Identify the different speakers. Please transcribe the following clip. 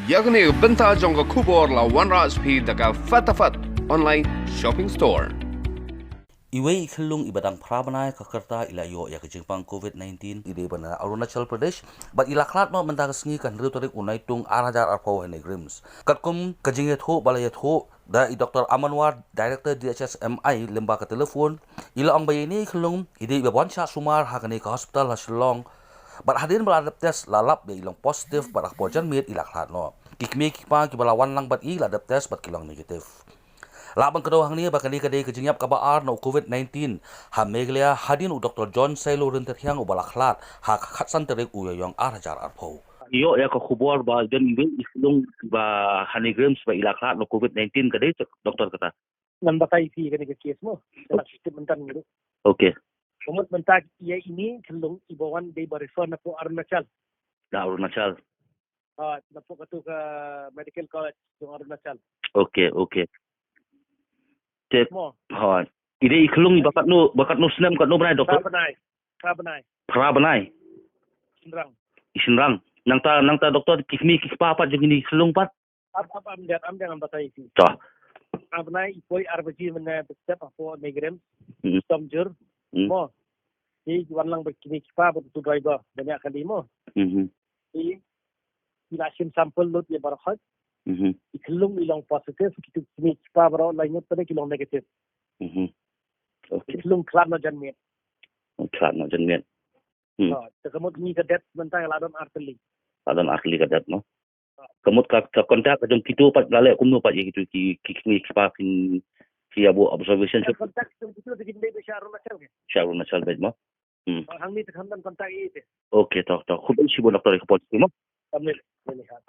Speaker 1: Yakni benta jongga kubor la OneRaspP daga fatafat online shopping store.
Speaker 2: Iway ikhulung ibadang prabanay kakarta ilayo ya kejingpang COVID-19 ide bana Arunachal Pradesh but ilaklat no mendagasngi kan rutarik unay tung arajar arpaw hene grims katkum kejinget ho balayet ho da i Dr. Amanwar Director DHSMI lemba ka telefon ila ang bayini ikhulung ide ibabansya sumar hakani ka hospital hasilong but hadin baladap test lalap de ilang positive barak pojan mit ilaklat no kikmi kikpa kibalawan lang bat iladap test bat kilang negative. Labang kedua hang ni bakani kadai kejengyap kabaar no COVID-19 ha meglia hadin u Dr. John Sailo rinter hiang u balaklat ha khatsan terik u yang arajar arpo.
Speaker 3: Iyo ya ko khubor ba den islung ba hanigrams ba ilaklat no COVID-19 kadai doktor kata.
Speaker 4: Nan batai fi kani ke kes mo. Dapat sistem mentan gitu.
Speaker 3: Okay.
Speaker 4: Umut mentak ia ini kelung ibawan day refer na po Arunachal.
Speaker 3: Da Arunachal.
Speaker 4: Na po katu ke medical college ng Arunachal.
Speaker 3: Okay. Cek.
Speaker 4: Mo.
Speaker 3: Ha. Ide iklung bakat no senam kat no banai doktor. Prabanai. Isinrang. Nang ta doktor kifmi kifpa apa jeng ini iklung pat.
Speaker 4: Am jangan batai fi.
Speaker 3: Cah.
Speaker 4: Abnai ikoi arbaji mena step apo negrem.
Speaker 3: Hmm.
Speaker 4: Tomjur. Mo. Di juan lang berkini kipa betul driver banyak kali mo. Di ilasin sampel lot ya barahat. Iklung ilang positif kita kini kipa baro lainnya pada kilong negatif.
Speaker 3: Okay.
Speaker 4: Iklung klan na janmet.
Speaker 3: Klat no jenget.
Speaker 4: Tekamot ni kadet mentang ladon arteli.
Speaker 3: Adan asli kadat no. Kamut ka kontak jeng kitu pat lale kumno pat gitu kikmi kipa kin abu observation
Speaker 4: Kontak itu begini bisa Arunachal ke?
Speaker 3: Arunachal bed mo.
Speaker 4: Hang ni tekan kontak itu.
Speaker 3: Okay tok. Khubul sibo doktor ko pot mo.
Speaker 4: Kami melihat.